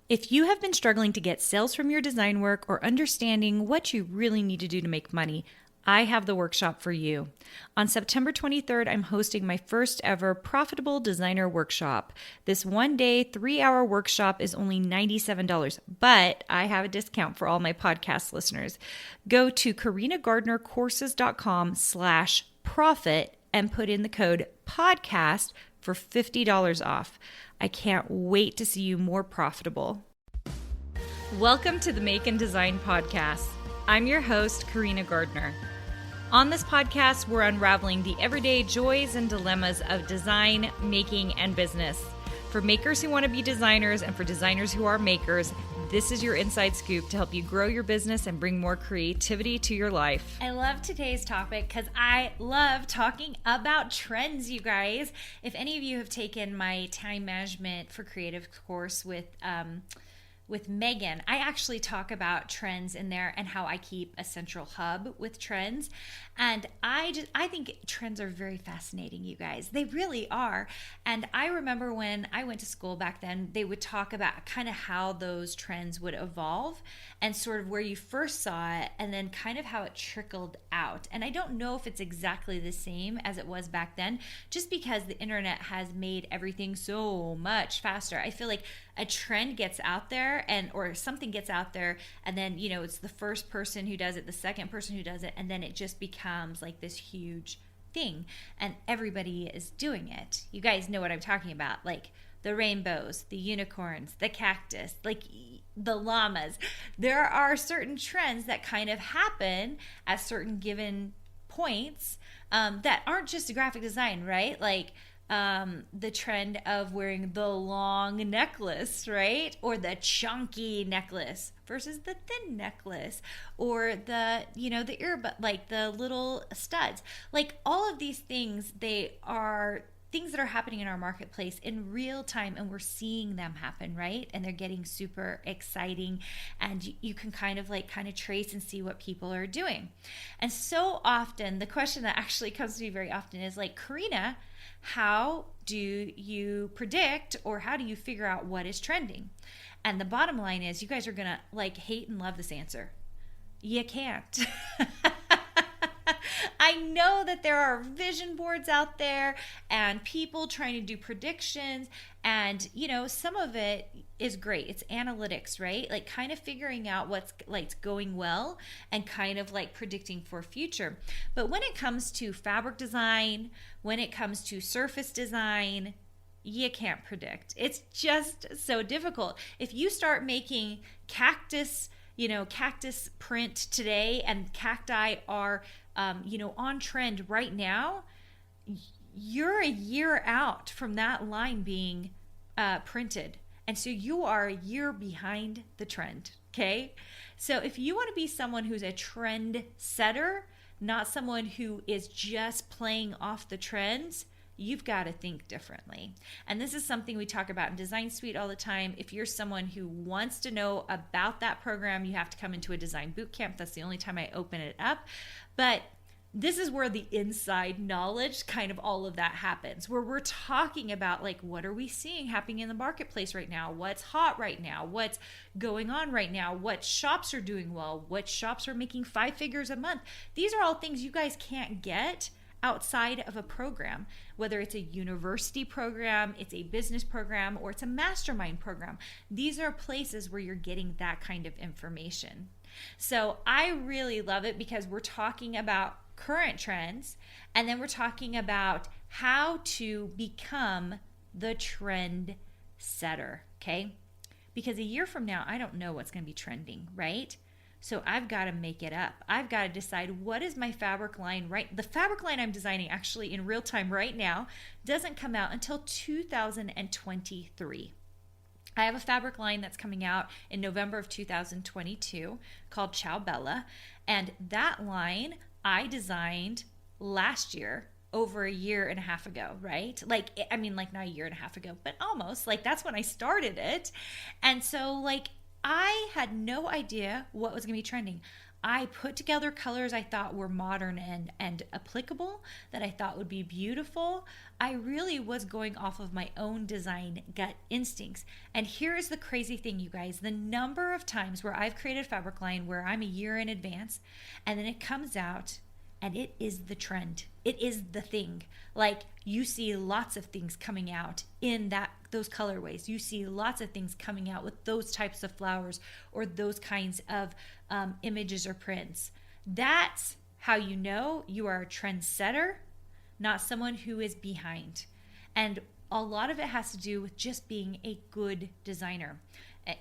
If you have been struggling to get sales from your design work or understanding what you really need to do to make money, I have the workshop for you. On September 23rd, I'm hosting my first ever Profitable Designer Workshop. This 1-day, 3-hour workshop is only $97, but I have a discount for all my podcast listeners. Go to carinagardnercourses.com/profit and put in the code podcast for $50 off. I can't wait to see you more profitable. Welcome to the Make and Design Podcast. I'm your host, Carina Gardner. On this podcast, we're unraveling the everyday joys and dilemmas of design, making, and business. For makers who want to be designers and for designers who are makers, this is your inside scoop to help you grow your business and bring more creativity to your life. I love today's topic because I love talking about trends, you guys. If any of you have taken my time management for creative course with Megan, I actually talk about trends in there and how I keep a central hub with trends. And I think trends are very fascinating, you guys. They really are. And I remember when I went to school back then, they would talk about kind of how those trends would evolve and sort of where you first saw it and then kind of how it trickled out. And I don't know if it's exactly the same as it was back then, just because the internet has made everything so much faster. I feel like a trend gets out there or something gets out there, and then, it's the first person who does it, the second person who does it, and then it just becomes like this huge thing, and everybody is doing it. You guys know what I'm talking about, like the rainbows, the unicorns, the cactus, like the llamas. There are certain trends that kind of happen at certain given points that aren't just graphic design, right? Like the trend of wearing the long necklace, right? Or the chunky necklace versus the thin necklace, or the earbud, like the little studs. Like all of these things, they are things that are happening in our marketplace in real time, and we're seeing them happen, right? And they're getting super exciting, and you can kind of trace and see what people are doing. And so often, the question that actually comes to me very often is like, Carina, how do you predict, or how do you figure out what is trending? And the bottom line is, you guys are gonna hate and love this answer. You can't. I know that there are vision boards out there and people trying to do predictions, and some of it is great. It's analytics, right? Like kind of figuring out what's going well and kind of predicting for future. But when it comes to fabric design, when it comes to surface design, you can't predict. It's just so difficult. If you start making cactus print today, and cacti are on trend right now, you're a year out from that line being printed. And so you are a year behind the trend, okay? So if you want to be someone who's a trend setter, not someone who is just playing off the trends, you've got to think differently. And this is something we talk about in Design Suite all the time. If you're someone who wants to know about that program, you have to come into a design boot camp. That's the only time I open it up. But this is where the inside knowledge, kind of all of that happens, where we're talking about what are we seeing happening in the marketplace right now? What's hot right now? What's going on right now? What shops are doing well? What shops are making 5 figures a month? These are all things you guys can't get outside of a program, whether it's a university program, it's a business program, or it's a mastermind program. These are places where you're getting that kind of information. So I really love it because we're talking about current trends, and then we're talking about how to become the trend setter, okay? Because a year from now, I don't know what's going to be trending, right? So I've got to make it up. I've got to decide what is my fabric line, right? The fabric line I'm designing actually in real time right now doesn't come out until 2023. I have a fabric line that's coming out in November of 2022 called Ciao Bella. And that line I designed last year, over a year and a half ago, right? Not a year and a half ago, but almost. That's when I started it. And so I had no idea what was going to be trending. I put together colors I thought were modern and applicable, that I thought would be beautiful. I really was going off of my own design gut instincts. And here is the crazy thing, you guys. The number of times where I've created a fabric line where I'm a year in advance and then it comes out and it is the trend. It is the thing. Like, you see lots of things coming out in those colorways. You see lots of things coming out with those types of flowers or those kinds of images or prints. That's how you know you are a trendsetter, not someone who is behind. And a lot of it has to do with just being a good designer.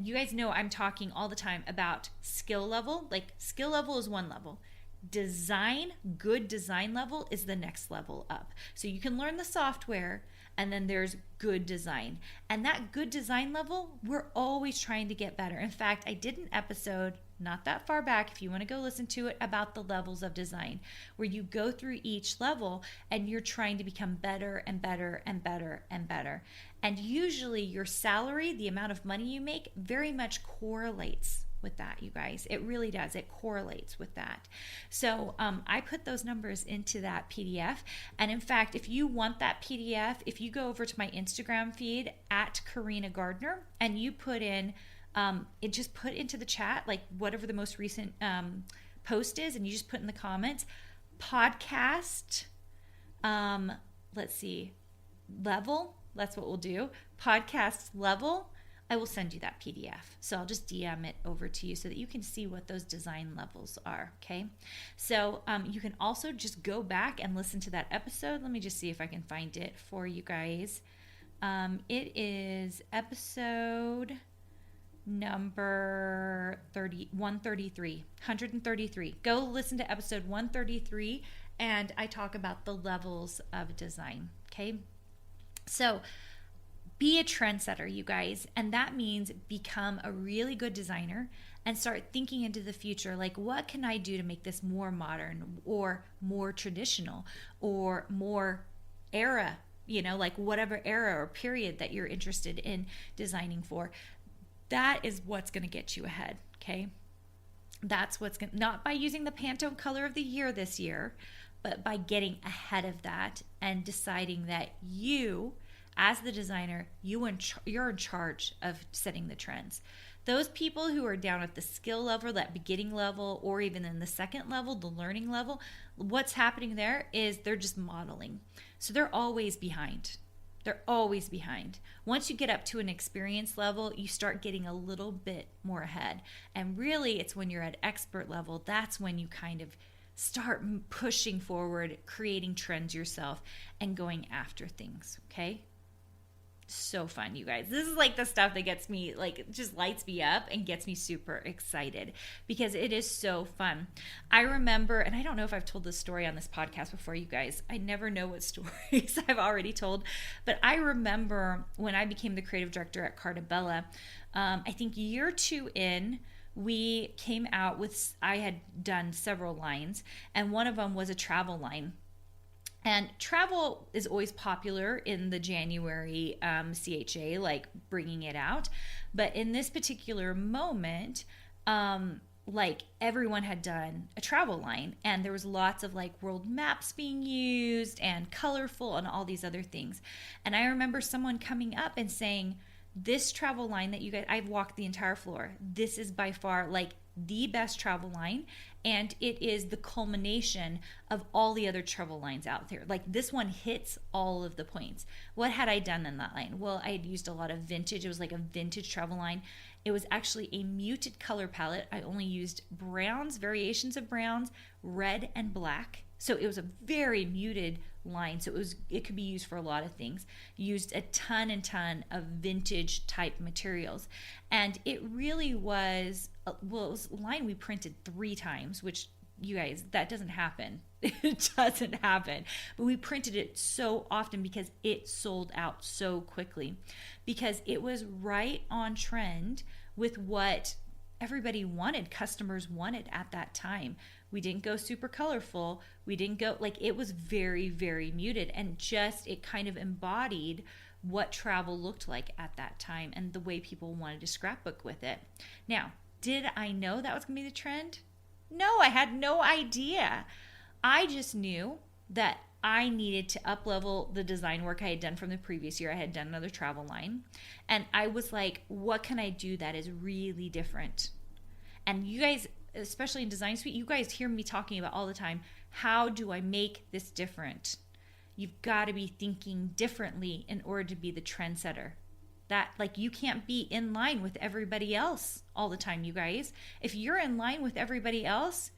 You guys know I'm talking all the time about skill level. Like, skill level is one level. Good design level is the next level up. So you can learn the software, and then there's good design. And that good design level, we're always trying to get better. In fact, I did an episode not that far back, if you want to go listen to it, about the levels of design, where you go through each level and you're trying to become better and better and better and better. And usually your salary, the amount of money you make, very much correlates with that, you guys. It really does. It correlates with that. So I put those numbers into that PDF. And in fact, if you want that PDF, if you go over to my Instagram feed at Carina Gardner and you put in, just put into the chat, like whatever the most recent post is, and you just put in the comments, podcast, let's see, level, that's what we'll do, podcast level. I will send you that PDF. So I'll just DM it over to you so that you can see what those design levels are, okay? So you can also just go back and listen to that episode. Let me just see if I can find it for you guys. It is episode number 133. Go listen to episode 133, and I talk about the levels of design, okay? So be a trendsetter, you guys, and that means become a really good designer and start thinking into the future, like, what can I do to make this more modern or more traditional or more era, like whatever era or period that you're interested in designing for. That is what's going to get you ahead, okay? That's what's going to, not by using the Pantone color of the year this year, but by getting ahead of that and deciding that you, as the designer, you're in charge of setting the trends. Those people who are down at the skill level, that beginning level, or even in the second level, the learning level, what's happening there is they're just modeling. So they're always behind. They're always behind. Once you get up to an experience level, you start getting a little bit more ahead. And really, it's when you're at expert level, that's when you kind of start pushing forward, creating trends yourself, and going after things, okay? So fun, you guys. This is like the stuff that gets me, like, just lights me up and gets me super excited because it is so fun. I remember, and I don't know if I've told this story on this podcast before, you guys. I never know what stories I've already told, but I remember when I became the creative director at Cartabella, I think year 2 in, we came out with, I had done several lines, and one of them was a travel line. And travel is always popular in the January CHA, like bringing it out. But in this particular moment, like everyone had done a travel line, and there was lots of like world maps being used and colorful and all these other things. And I remember someone coming up and saying, this travel line that you guys, I've walked the entire floor. This is by far like the best travel line, and it is the culmination of all the other travel lines out there. Like, this one hits all of the points. What had I done in that line? Well, I had used a lot of vintage. It was like a vintage travel line. It was actually a muted color palette. I only used browns, variations of browns, red and black. So it was a very muted line. So it could be used for a lot of things. Used a ton of vintage type materials. And it really was, well, it was a line we printed 3 times, which, you guys, that doesn't happen. It doesn't happen. But we printed it so often because it sold out so quickly. Because it was right on trend with what everybody wanted, customers wanted at that time. We didn't go super colorful. We didn't go, like, it was very, very muted, and just, it kind of embodied what travel looked like at that time and the way people wanted to scrapbook with it. Now, did I know that was going to be the trend? No, I had no idea. I just knew that I needed to up-level the design work I had done from the previous year. I had done another travel line. And I was like, what can I do that is really different? And you guys, especially in Design Suite, you guys hear me talking about all the time, how do I make this different? You've got to be thinking differently in order to be the trendsetter. That, like, you can't be in line with everybody else all the time, you guys. If you're in line with everybody else,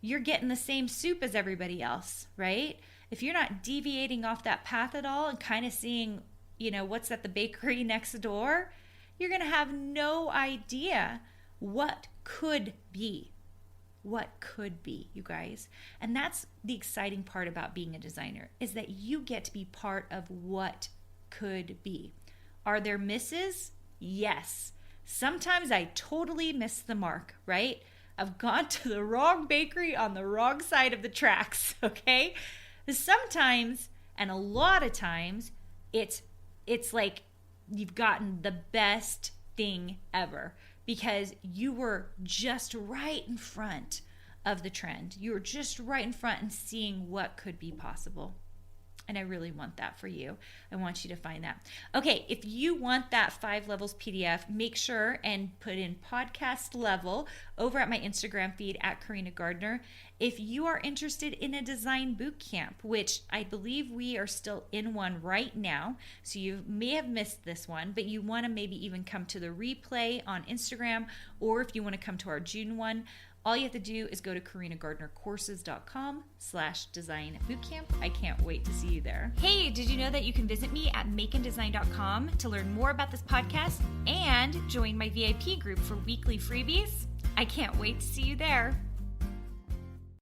you're getting the same soup as everybody else, right? If you're not deviating off that path at all and kind of seeing, what's at the bakery next door, you're going to have no idea what could be. What could be, you guys. And that's the exciting part about being a designer, is that you get to be part of what could be. Are there misses? Yes. Sometimes I totally miss the mark, right? I've gone to the wrong bakery on the wrong side of the tracks, okay? Sometimes, and a lot of times, it's like you've gotten the best thing ever because you were just right in front of the trend. You were just right in front and seeing what could be possible. And I really want that for you. I want you to find that. Okay, if you want that 5 levels PDF, make sure and put in podcast level over at my Instagram feed at Carina Gardner. If you are interested in a design boot camp, which I believe we are still in one right now, so you may have missed this one, but you want to maybe even come to the replay on Instagram, or if you want to come to our June one, all you have to do is go to carinagardnercourses.com/design bootcamp. I can't wait to see you there. Hey, did you know that you can visit me at makeanddesign.com to learn more about this podcast and join my VIP group for weekly freebies? I can't wait to see you there.